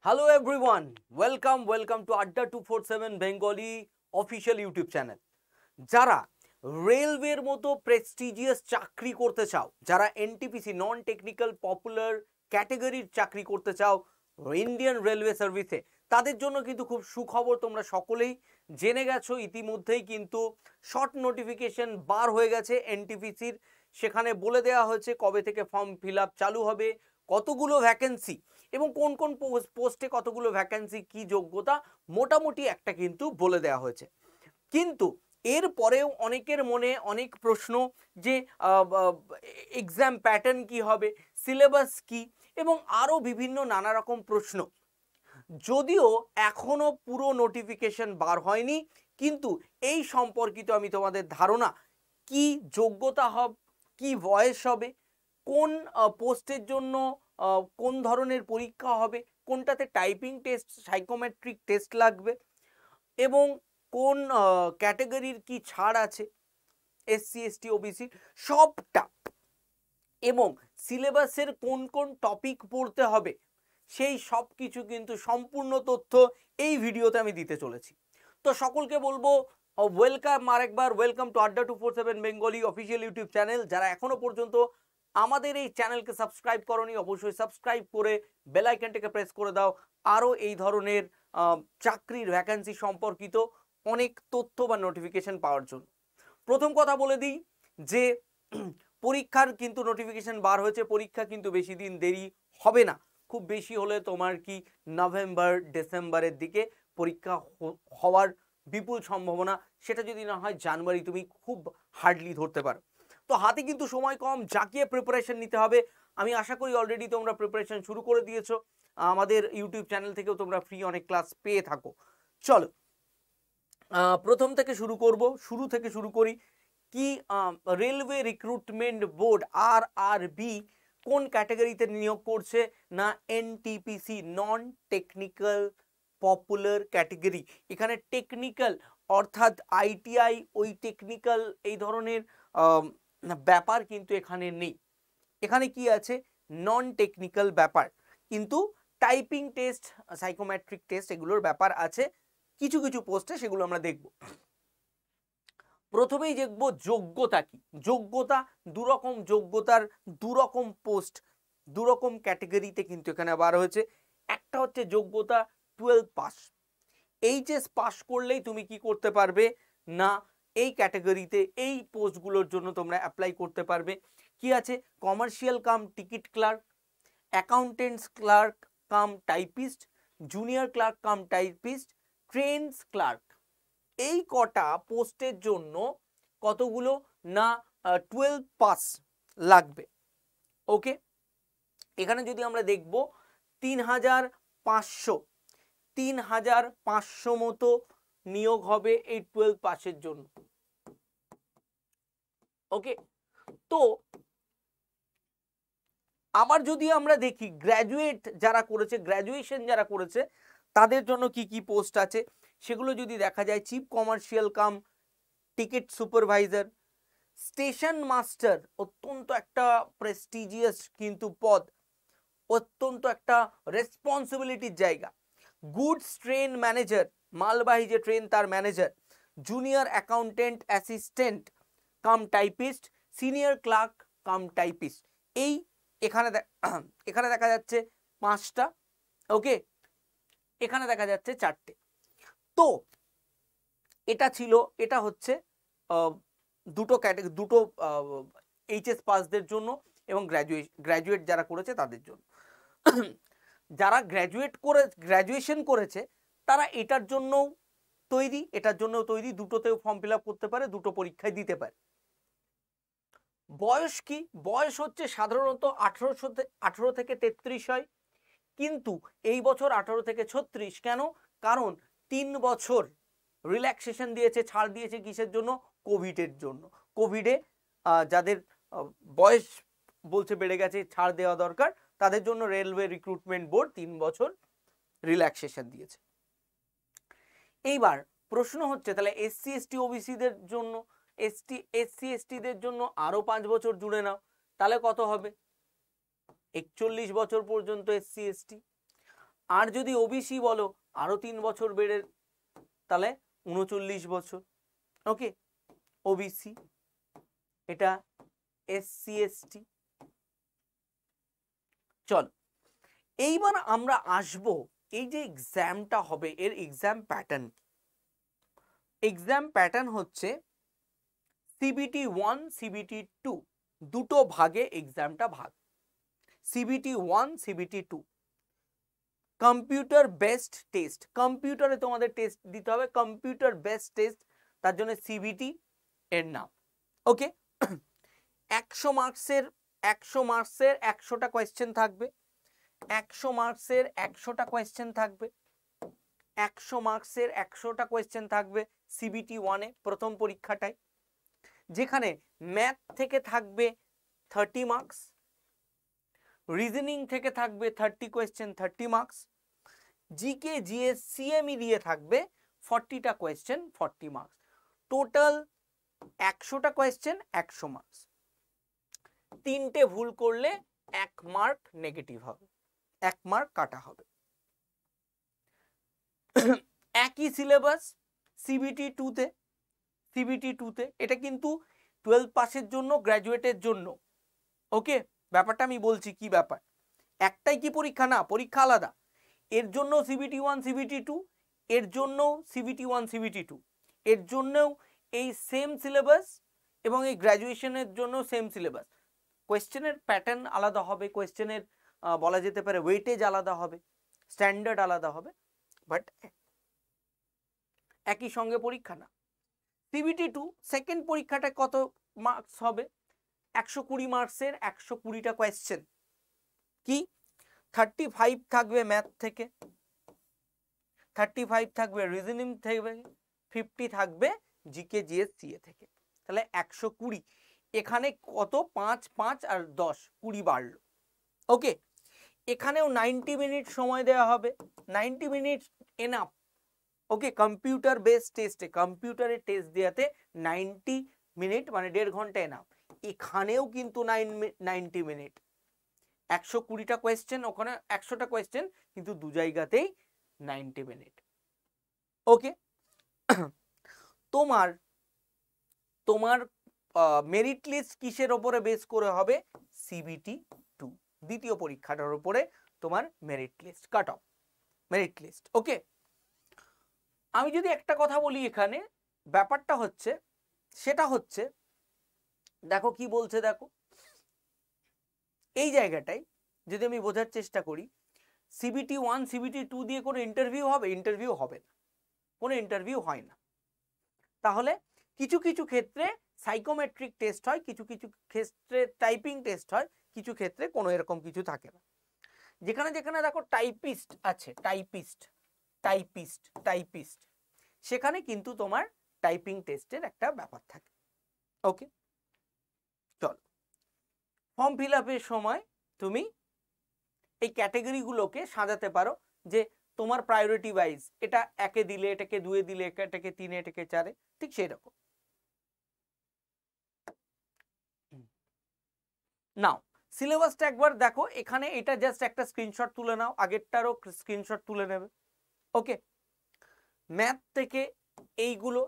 Hello everyone, welcome to Adda 247 Bengali official YouTube channel. যারা রেলওয়ের মতো প্রেস্টিজিয়াস চাকরি করতে চাও, যারা এনটিপিসি নন টেকনিক্যাল পপুলার ক্যাটাগরির চাকরি করতে চাও ইন্ডিয়ান রেলওয়ে সার্ভিসে, তাদের জন্য কিন্তু খুব সুখবর। তোমরা সকলেই জেনে গেছো ইতিমধ্যেই কিন্তু শর্ট নোটিফিকেশন বার হয়ে গেছে এনটিপিসির। সেখানে বলে দেওয়া হয়েছে কবে থেকে ফর্ম ফিল আপ চালু হবে, কতগুলো ভ্যাকেন্সি এবং কোন কোন পোস্টে কতগুলো ভ্যাকেন্সি, কি যোগ্যতা, মোটামুটি একটা কিন্তু বলে দেওয়া হয়েছে। কিন্তু এরপরেও অনেকের মনে অনেক প্রশ্ন যে এক্সাম প্যাটার্ন কি হবে, সিলেবাস কি, এবং আরও বিভিন্ন নানা রকম প্রশ্ন। যদিও এখনো পুরো নোটিফিকেশন বার হয়নি, কিন্তু এই সম্পর্কিত আমি তোমাদের ধারণা, কি যোগ্যতা হবে, কি বয়স হবে, কোন পোস্টের জন্য কোন ধরনের পরীক্ষা হবে, কোনটাতে টাইপিং টেস্ট, সাইকোমেট্রিক টেস্ট লাগবে, এবং কোন ক্যাটাগরির কি ছাড় আছে এসসি এসটি ওবিসি সবটা, এবং সিলেবাসের কোন কোন টপিক পড়তে হবে, সেই সব কিছু কিন্তু সম্পূর্ণ তথ্য এই ভিডিওতে আমি দিতে চলেছি। তো সকলকে বলবো ওয়েলকাম টু আড্ডা 247 বেঙ্গলি অফিসিয়াল ইউটিউব চ্যানেল। যারা এখনো পর্যন্ত আমাদের এই চ্যানেলকে সাবস্ক্রাইব করনি, অবশ্যই সাবস্ক্রাইব করে বেল আইকনটাকে প্রেস করে দাও আরও এই ধরনের চাকরির ভ্যাকেন্সি সম্পর্কিত অনেক তথ্য বা নোটিফিকেশন পাওয়ার জন্য। প্রথম কথা বলে দিই যে পরীক্ষার কিন্তু নোটিফিকেশন বার হয়েছে, পরীক্ষা কিন্তু বেশি দিন দেরি হবে না, খুব বেশি হলে তোমার কি নভেম্বর ডিসেম্বরের দিকে পরীক্ষা হওয়ার বিপুল সম্ভাবনা, সেটা যদি না হয় জানুয়ারি তুমি খুব হার্ডলি ধরতে পারো। তো হাতে কিন্তু সময় কম, জাঁকিয়ে প্রিপারেশন নিতে হবে। আমি আশা করি অলরেডি তোমরা প্রিপারেশন শুরু করে দিয়েছো, আমাদের ইউটিউব চ্যানেল থেকেও তোমরা ফ্রি অনেক ক্লাস পেয়ে থাকো। চলো প্রথম থেকে শুরু করি। কি রেলওয়ে রিক্রুটমেন্ট বোর্ড RRB কোন ক্যাটাগরিতে নিয়োগ করছে না NTPC non technical popular category. এখানে টেকনিক্যাল অর্থাৎ আইটিআই ওই টেকনিক্যাল এই ধরনের ব্যাপার কিন্তু এখানে নেই। এখানে কি আছে, নন টেকনিক্যাল ব্যাপার, কিন্তু টাইপিং টেস্ট, সাইকোমেট্রিক টেস্ট এগুলোর ব্যাপার আছে কিছু কিছু পোস্টে, সেগুলো আমরা দেখব। প্রথমেই দেখব যোগ্যতা কি। যোগ্যতা দুরকম, যোগ্যতার দুরকম পোস্ট, দুরকম ক্যাটাগরিতে কিন্তু এখানে বার হয়েছে। একটা হচ্ছে যোগ্যতা 12 পাস, এইচএস পাস করলেই তুমি কি করতে পারবে না এই ক্যাটাগরিতে এই পোস্টগুলোর জন্য তোমরা অ্যাপ্লাই করতে পারবে। কি আছে, commercial cum ticket clerk, accountants clerk cum typist, junior clerk cum typist, trains clerk. এই কটা পোস্টের জন্য কতগুলো না 12 পাস লাগবে। ওকে, এখানে যদি আমরা দেখব 3,500 মতো নিয়োগ হবে এই 12 পাসের জন্য। ওকে, তো আবার যদি আমরা দেখি গ্র্যাজুয়েট যারা করেছে, গ্র্যাজুয়েশন যারা করেছে, তাদের জন্য কি কি পোস্ট আছে সেগুলো যদি দেখা যায়, chief commercial cum ticket supervisor, station master, অত্যন্ত একটা প্রেস্টিজিয়াস কিন্তু পদ, অত্যন্ত একটা রেসপন্সিবিলিটির জায়গা, গুডস ট্রেন ম্যানেজার, মালবাহী যে ট্রেন তার manager, junior accountant assistant cum typist, senior clerk cum typist. এই এখানে দেখা যাচ্ছে 5টা। ওকে, এখানে দেখা যাচ্ছে 4টে। তো এটা হচ্ছে দুটো এইচএস পাসদের জন্য এবং গ্র্যাজুয়েট যারা করেছে তাদের জন্য। যারা গ্র্যাজুয়েশন করেছে তারা এটার জন্য তৈরি, দুটোতেও ফর্ম ফিল আপ করতে পারে, দুটো পরীক্ষায় দিতে পারে। বয়স কি, বয়স হচ্ছে সাধারণত 18 থেকে 33 হয়, কিন্তু এই বছর 18 থেকে 36। কেন? কারণ 3 বছর রিল্যাক্সেশন দিয়েছে, ছাড় দিয়েছে, কিসের জন্য? কোভিডের জন্য। কোভিডে যাদের বয়স বলছে বেড়ে গেছে, ছাড় দেওয়া দরকার, তাদের জন্য রেলওয়ে রিক্রুটমেন্ট বোর্ড 3 বছর রিল্যাক্সেশন দিয়েছে। এইবার প্রশ্ন হচ্ছে তাহলে এসসি এসটি ওবিসিদের জন্য, এসসি এসটিদের জন্য আরো 5 বছর জুড়ে নাও, তাহলে কত হবে? 41 বছর পর্যন্ত এসসি এসটি। আর যদি ওবিসি বলো আরো 3 বছর বেড়ে, তাহলে 39 বছর। ওকে, ওবিসি, এটা এসসি এসটি। চল এইবার আমরা আসবো এই যে এক্সামটা হবে এর এক্সাম প্যাটার্ন। এক্সাম প্যাটার্ন হচ্ছে সিবিটি 1 সিবিটি 2 দুটো ভাগে এক্সামটা ভাগ। CBT 1 CBT 2 computer based test, কম্পিউটারে তোমাদের টেস্ট দিতে হবে, কম্পিউটার বেসড টেস্ট, তার জন্য সিবিটি এর নাম। ওকে, 100 মার্কসের 100টা কোয়েশ্চেন থাকবে, 100 মার্কসের 100টা কোয়েশ্চেন থাকবে, 100 মার্কসের 100টা কোয়েশ্চেন থাকবে সিবিটি 1-এ প্রথম পরীক্ষাটায়, যেখানে ম্যাথ থেকে থাকবে 30 মার্কস, রিজনিং থেকে থাকবে 30 question 30 marks, GK GS CME দিয়ে থাকবে 40টা কোয়েশ্চেন 40 মার্কস, টোটাল 100টা কোয়েশ্চেন 100 মার্কস। 3টে ভুল করলে 1 মার্ক নেগেটিভ হবে, 1 মার্ক কাটা হবে। একই সিলেবাস সিবিটি 2-তে, সিবিটি 2-তে এটা কিন্তু 12 পাসের জন্য, গ্র্যাজুয়েটের জন্য। ওকে, ব্যাপারটা আমি বলছি কি ব্যাপার, একটাই কি পরীক্ষা না, পরীক্ষা আলাদা। এর জন্য সিবিটি 1 সিবিটি 2, এর জন্য সিবিটি 1 সিবিটি 2, এর জন্যও এই সেম সিলেবাস এবং এই গ্র্যাজুয়েশনের জন্য সেম সিলেবাস। কোয়েশ্চেনের প্যাটার্ন আলাদা হবে, কোয়েশ্চেনের বলা যেতে পারে ওয়েটেজ আলাদা হবে, স্ট্যান্ডার্ড আলাদা হবে, বাট একই সঙ্গে পরীক্ষা না। সিবিটি 2 সেকেন্ড পরীক্ষাটা কত মার্কস হবে, 120 মার্কসের 120টা কোয়েশ্চেন, কি 35 থাকবে ম্যাথ থেকে, 35 থাকবে রিজনিং থেকে, 50 থাকবে জিকে জিএস সিএ থেকে, তাহলে 120। এখানে কত 5 5 আর 10 20 বাড়লো। ওকে, এখানেও 90 মিনিট সময় দেওয়া হবে, 90 মিনিট এনাফ। ওকে, কম্পিউটার বেসড টেস্টে, কম্পিউটারে টেস্ট দেওয়াতে 90 মিনিট মানে 1.5 ঘন্টা এনাফ। এখানেও কিন্তু 90 মিনিট, 120টা কোয়েশ্চেন, ওখানে 100টা কোয়েশ্চেন, কিন্তু দু জায়গাতেই 90 মিনিট। ওকে, তোমার তোমার মেরিট লিস্ট কিসের ওপরে বেস করে হবে, সিবিটি 2 দ্বিতীয় পরীক্ষাটার উপরে তোমার merit list, cut off merit list. Okay, আমি যদি একটা কথা বলি এখানে, ব্যাপারটা হচ্ছে সেটা হচ্ছে, দেখো কি বলছে, দেখো এই জায়গাটাই যদি আমি বোঝার চেষ্টা করি, সিবিটি 1 সিবিটি 2 দিয়ে কোনো ইন্টারভিউ হবে, ইন্টারভিউ হবে না, কোনো ইন্টারভিউ হয় না। তাহলে কিছু কিছু ক্ষেত্রে সাইকোমেট্রিক টেস্ট হয়, কিছু কিছু ক্ষেত্রে টাইপিং টেস্ট হয়, কিছু ক্ষেত্রে কোনো এরকম কিছু থাকে না। যেখানে যেখানে দেখো টাইপিস্ট আছে, টাইপিস্ট টাইপিস্ট টাইপিস্ট সেখানে কিন্তু তোমার টাইপিং টেস্টের একটা ব্যাপার থাকে। ওকে, চল ফর্ম ফিল আপের সময় তুমি এই ক্যাটাগরিগুলোকে সাজাতে পারো, যে তোমার প্রায়োরিটি ওয়াইজ, এটা 1-এ দিলে, এটাকে 2-এ দিলে, এটাকে 3-এ, এটাকে 4-এ, ঠিক সেই রকম। নাও সিলেবাসটা একবার দেখো, এখানে এটা জাস্ট একটা স্ক্রিনশট তুলে নাও, আগেরটারও স্ক্রিনশট তুলে নেবে। ওকে, ম্যাথ থেকে এইগুলো,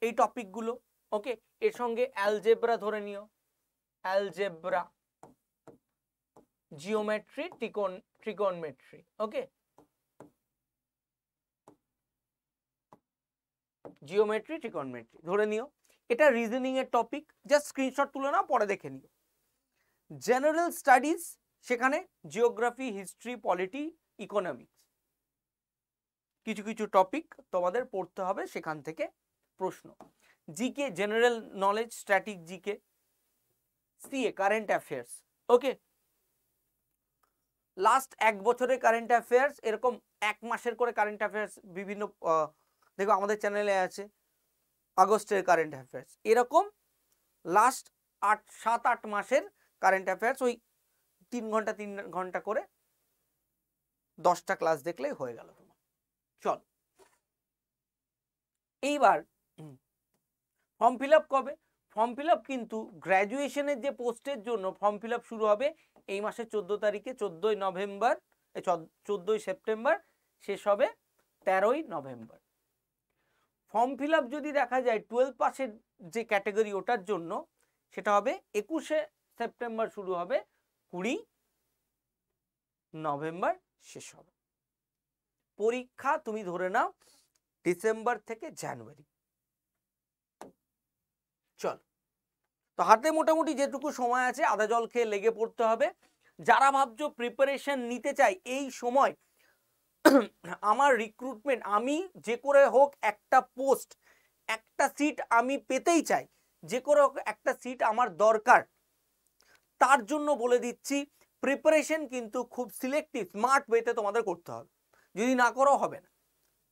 এই টপিকগুলো। ওকে, এর সঙ্গে অ্যালজেব্রা ধরে নিও, অ্যালজেব্রা, জিওমেট্রি, ট্রিগোনমেট্রি। ওকে, জিওমেট্রি ট্রিগোনমেট্রি ধরে নিও, এটা রিজনিং এর টপিক, জাস্ট স্ক্রিনশট তুলে নাও, পরে দেখে নিও। জেনারেল স্টাডিজ, সেখানে জিওগ্রাফি, হিস্ট্রি, পলিটি, ইকোনমিক্স, কিছু কিছু টপিক তোমাদের পড়তে হবে, সেখান থেকে প্রশ্ন। GK, general knowledge, static GK, CA, current affairs. Okay, last 1 বছরের কারেন্ট অ্যাফেয়ার্স, এরকম 1 মাসের করে কারেন্ট অ্যাফেয়ার্স বিভিন্ন, দেখো আমাদের চ্যানেলে আছে আগস্টের কারেন্ট অ্যাফেয়ার্স, এরকম লাস্ট 7-8 মাসের কারেন্ট অ্যাফেয়ার্স, ওই 3 ঘন্টা 3 ঘন্টা করে 10টা ক্লাস দেখলেই হয়ে গেল তোমার। চল এইবার ফর্ম ফিল আপ কবে, ফর্ম ফিল আপ কিন্তু গ্র্যাজুয়েশনের যে পোস্টের জন্য ফর্ম ফিল আপ শুরু হবে এই মাসের 14 তারিখে, 14ই নভেম্বর 14ই সেপ্টেম্বর, শেষ হবে 13ই নভেম্বর। ফর্ম ফিল আপ যদি দেখা যায় 12 পাসের যে ক্যাটাগরি ওটার জন্য, সেটা হবে 21শে সেপ্টেম্বর শুরু হবে, 20 নভেম্বর শেষ হবে। পরীক্ষা তুমি ধরে নাও ডিসেম্বর থেকে জানুয়ারি। চল, তো হাতে মোটামুটি যেটুকু সময় আছে আদা জল খেয়ে লেগে পড়তে হবে। যারা ভাবছো প্রিপারেশন নিতে চাই এই সময়, আমার রিক্রুটমেন্ট, আমি যে করে হোক একটা পোস্ট, একটা সিট আমি পেতেই চাই, যে করে হোক একটা সিট আমার দরকার, তার জন্য বলে দিচ্ছি প্রিপারেশন কিন্তু খুব সিলেক্টিভ স্মার্ট ওয়েতে তোমাদের করতে হবে, যদি না করো হবে না।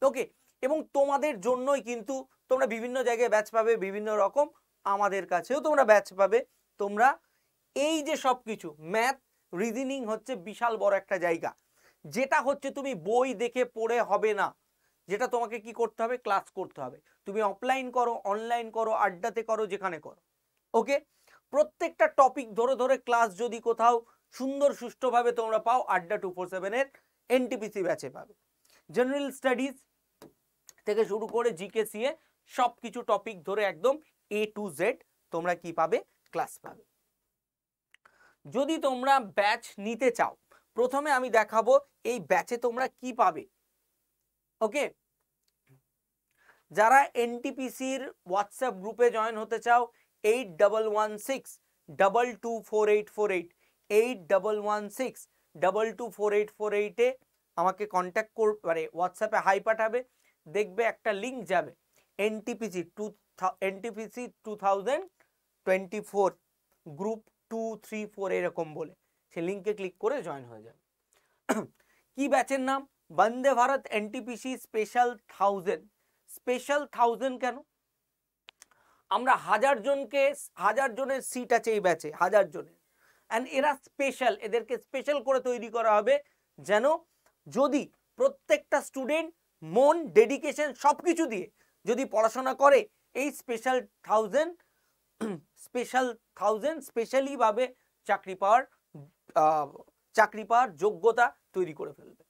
ওকে, এবং তোমাদের জন্যই কিন্তু তোমরা বিভিন্ন জায়গায় ব্যাচ পাবে বিভিন্ন রকম, আমাদের কাছেও তোমরা ব্যাচ পাবে। তোমরা এই যে সব কিছু ম্যাথ রিজনিং হচ্ছে বিশাল বড় একটা জায়গা, যেটা হচ্ছে তুমি বই দেখে পড়ে হবে না, যেটা তোমাকে কি করতে হবে, ক্লাস করতে হবে। তুমি অফলাইন করো, অনলাইন করো, আড্ডাতে করো, যেখানে করো। ওকে, প্রত্যেকটা টপিক ধরে ধরে ক্লাস যদি কোথাও সুন্দর সুষ্ঠুভাবে তোমরা পাও, আড্ডা 247 এর এনটিপিসি ব্যাচে পাবে। জেনারেল স্টাডিজ থেকে শুরু করে জিকে সিএ সব কিছু টপিক ধরে একদম A to Z তোমরা কি পাবে, ক্লাস পাবে। যদি তোমরা ব্যাচ নিতে চাও, প্রথমে আমি দেখাবো এই ব্যাচে তোমরা কি পাবে। ওকে, যারা এনটিপিসির হোয়াটসঅ্যাপ গ্রুপে জয়েন হতে চাও, 8116224848 8116224848 আমাকে কন্ট্যাক্ট মানে হোয়াটসঅ্যাপে হাই পাঠাবে, দেখবে একটা লিঙ্ক যাবে এনটিপিসি 2024 গ্রুপ 234 এরকম বলে, সেই লিঙ্কে ক্লিক করে জয়েন হয়ে যাবে। কি ব্যাচের নাম? Vande Bharat NTPC special 1000। Special 1000 কেন? আমরা 1000 জনের সিট আছে এই ব্যাচে, 1000 জনের, এন্ড এরা স্পেশাল, এদেরকে স্পেশাল করে তৈরি করা হবে যেন যদি প্রত্যেকটা স্টুডেন্ট মন ডেডিকেশন সবকিছু দিয়ে যদি পড়াশোনা করে, এই স্পেশাল 1000 স্পেশালি ভাবে চাকরি পাওয়ার যোগ্যতা তৈরি করে ফেলবে।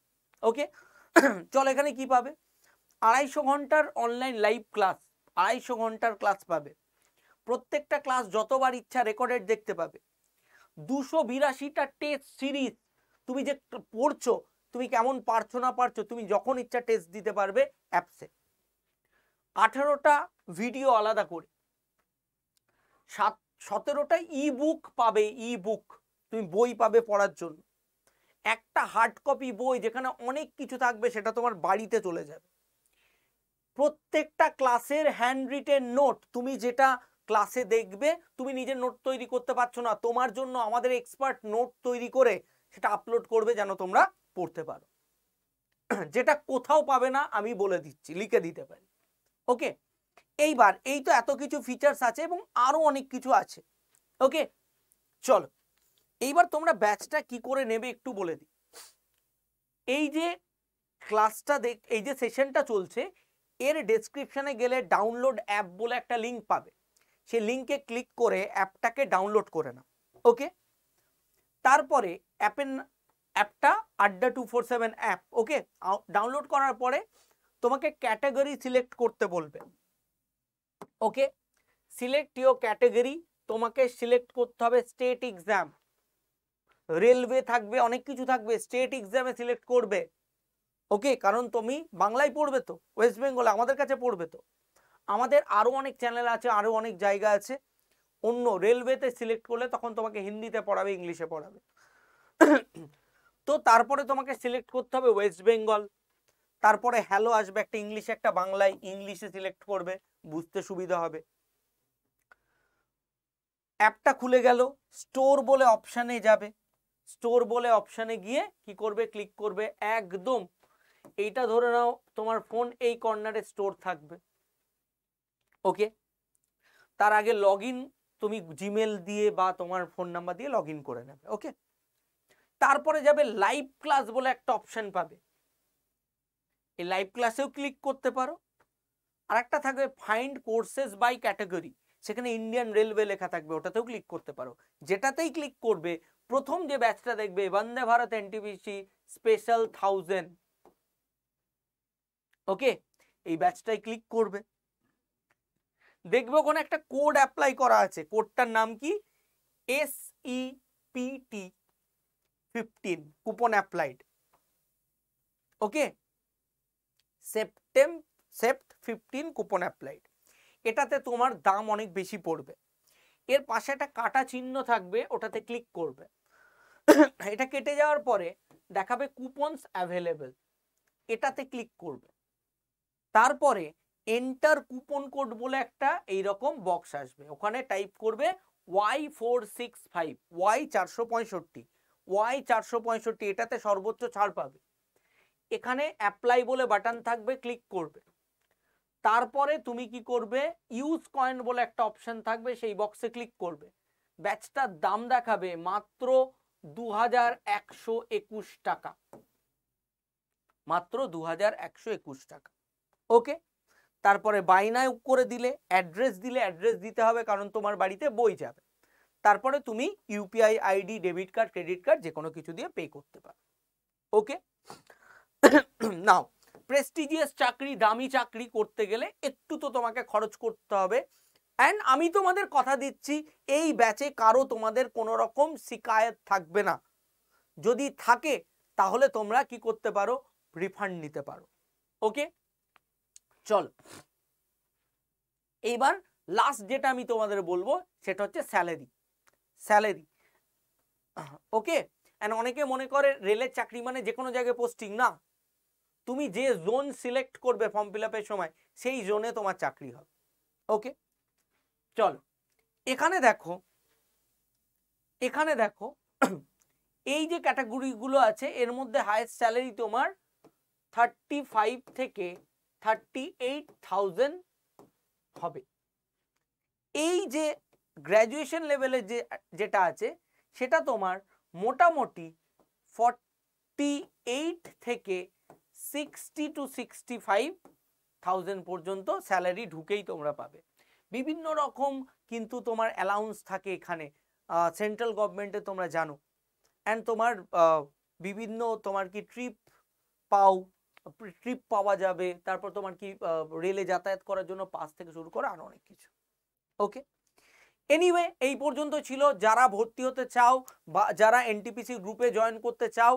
ওকে, চল এখানে কি পাবে, 250 ঘন্টার অনলাইন লাইভ ক্লাস, 250 ঘন্টার ক্লাস পাবে, প্রত্যেকটা ক্লাস যতবার ইচ্ছা রেকর্ডেড দেখতে পাবে, 282টা টেস্ট সিরিজ, তুমি যে পড়ছো তুমি কেমন পারছো না পারছো তুমি যখন ইচ্ছা টেস্ট দিতে পারবে অ্যাপসে, 18টা ভিডিও আলাদা করে, 17টা ই বুক পাবে, ই বুক তুমি বই পাবে পড়ার জন্য, একটা হার্ড কপি বই যেখানে অনেক কিছু থাকবে সেটা তোমার বাড়িতে চলে যাবে, প্রত্যেকটা ক্লাসের হ্যান্ড রিটেন নোট, তুমি যেটা ক্লাসে দেখবে তুমি নিজের নোট তৈরি করতে পারছো না, তোমার জন্য আমাদের এক্সপার্ট নোট তৈরি করে সেটা আপলোড করবে যেন তোমরা পড়তে পারো, যেটা কোথাও পাবে না আমি বলে দিচ্ছি, লিখে দিতে পারি। ওকে, এইবার এই তো এত কিছু ফিচার্স আছে এবং আরো অনেক কিছু আছে। ওকে, চলো এইবার তোমরা ব্যাচটা কি করে নেবে একটু বলে দিই। এই যে ক্লাসটা এই যে সেশনটা চলছে, এর ডেসক্রিপশনে গেলে ডাউনলোড অ্যাপ বলে একটা লিঙ্ক পাবে, সেই লিঙ্কে ক্লিক করে অ্যাপটাকে ডাউনলোড করে নাও। ওকে, তারপরে অ্যাপটা আড্ডা 247 অ্যাপ। ওকে, ডাউনলোড করার পরে তোমাকে ক্যাটাগরি সিলেক্ট করতে বলবে। ওকে, সিলেক্ট ইউর ক্যাটাগরি, তোমাকে সিলেক্ট করতে হবে স্টেট এক্সাম, রেলওয়ে থাকবে, অনেক কিছু থাকবে, স্টেট এক্সামে সিলেক্ট করবে। ওকে, কারণ তুমি বাংলায় পড়বে তো, ওয়েস্ট বেঙ্গলে আমাদের কাছে পড়বে তো, আমাদের আরো অনেক চ্যানেল আছে, আরো অনেক জায়গা আছে, অন্য রেলওয়েতে সিলেক্ট করলে তখন তোমাকে হিন্দিতে পড়াবে, ইংলিশে পড়াবে। তো তারপরে তোমাকে সিলেক্ট করতে হবে ওয়েস্ট বেঙ্গল, তারপরে হ্যালো আসবে একটা ইংলিশে একটা বাংলায়, ইংলিশে সিলেক্ট করবে, বুঝতে সুবিধা হবে। অ্যাপটা খুলে গেল, স্টোর বলে অপশানে যাবে, স্টোর বলে অপশানে গিয়ে কি করবে, ক্লিক করবে, একদম এইটা ধরে নাও তোমার ফোন এই কর্নারে স্টোর থাকবে। ওকে, তার আগে লগইন তুমি জিমেল দিয়ে বা তোমার ফোন নাম্বার দিয়ে লগইন করে নেবে। ওকে, তারপরে যাবে লাইভ ক্লাস বলে একটা অপশন পাবে, এই লাইভ ক্লাসেও ক্লিক করতে পারো। আর একটা থাকবে ফাইন্ড কোর্সেস বাই ক্যাটাগরি, সেখানে ইন্ডিয়ান রেলওয়ে লেখা থাকবে, ওটাতেও ক্লিক করতে পারো। যেটাতেই ক্লিক করবে প্রথম যে ব্যাচটা দেখবে বন্দে ভারত এনটিপিসি স্পেশাল 1000, ওকে, এই ব্যাচটাই ক্লিক করবে। দেখবে ওখানে একটা কোড অ্যাপ্লাই করা আছে, কোডটার নাম কি SEPT 15, কুপন অ্যাপ্লাইড, ওকে, সেপ্ট 15 কুপন অ্যাপ্লাইড। এটাতে তোমার দাম অনেক বেশি পড়বে। এর পাশে একটা কাটা চিহ্ন থাকবে, ওটাতে ক্লিক করবে। এটা কেটে যাওয়ার পরে দেখাবে কুপনস অ্যাভেলেবল, এটাতে ক্লিক করবে। তারপরে এন্টার কুপন কোড বলে একটা এইরকম বক্স আসবে, ওখানে টাইপ করবে Y465, Y465, Y465, এটাতে সর্বোচ্চ ছাড় পাবে। এখানে অ্যাপ্লাই বলে বাটন থাকবে, ক্লিক করবে। তারপরে তুমি কি করবে, ইউজ কয়েন বলে একটা অপশন থাকবে, সেই বক্সে ক্লিক করবে। ব্যাচটার দাম দেখাবে মাত্র 2121 টাকা, মাত্র 2121 টাকা, ওকে। তারপরে বাই নাও করে দিলে, অ্যাড্রেস দিলে, অ্যাড্রেস দিতে হবে কারণ তোমার বাড়িতে বই যাবে। তারপরে তুমি UPI ID, debit card, credit card যে কোনো কিছু দিয়ে পে করতে পারো, ওকে। নাও প্রেস্টিজিয়াস চাকরি, দামি চাকরি করতে গেলে একটু তো তোমাকে খরচ করতে হবে। অ্যান্ড আমি তোমাদের কথা দিচ্ছি, এই ব্যাচে কারো তোমাদের কোনো রকম শিকায়ত থাকবে না। যদি থাকে তাহলে তোমরা কি করতে পারো, রিফান্ড নিতে পারো, ওকে। চলো এইবার লাস্ট যেটা আমি তোমাদের বলবো সেটা হচ্ছে স্যালারি, ওকে। এন্ড অনেকে মনে করে রেলের চাকরি মানে যে কোনো জায়গায় পোস্টিং, না, তুমি যে জোন সিলেক্ট করবে ফর্ম ফিল আপের সময় সেই জোনে তোমার চাকরি হবে, ওকে। চলো এখানে দেখো এই যে ক্যাটাগরিগুলো আছে এর মধ্যে হাইয়েস্ট স্যালারি তোমার 35 থেকে 38,000 হবে। এই যে গ্র্যাজুয়েশন লেভেলের যেটা আছে সেটা তোমার মোটামুটি 48 থেকে 60 to 65,000 পর্যন্ত স্যালারি ঢুকেই তোমরা পাবে। বিভিন্ন রকম কিন্তু তোমার অ্যালাউন্স থাকে এখানে, সেন্ট্রাল গভর্নমেন্টে তোমরা জানো। অ্যান্ড তোমার বিভিন্ন তোমার কি ট্রিপ পাওয়া যাবে, তারপর তোমার কি রেলে যাতায়াত করার জন্য পাস থেকে শুরু করে আরো অনেক কিছু, ওকে। এনিওয়ে এই পর্যন্ত ছিল। যারা ভর্তি হতে চাও বা যারা এনটিপিসি গ্রুপে জয়েন করতে চাও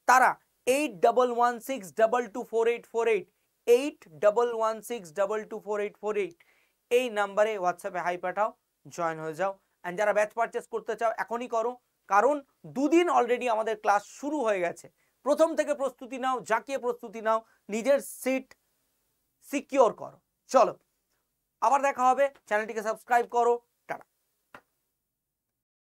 তারা 8116224848 8116224848 এই নাম্বারে হোয়াটসঅ্যাপে হাই পাঠাও, জয়েন হয়ে যাও। অ্যান্ড যারা ব্যাচ পারচেস করতে চাও এখনই করো, কারণ দুদিন অলরেডি আমাদের ক্লাস শুরু হয়ে গেছে। প্রথম থেকে প্রস্তুতি নাও, জাঁকিয়ে প্রস্তুতি নাও, নিজের সিট সিকিওর করো। চলো আবার দেখা হবে, চ্যানেলটিকে সাবস্ক্রাইব করো,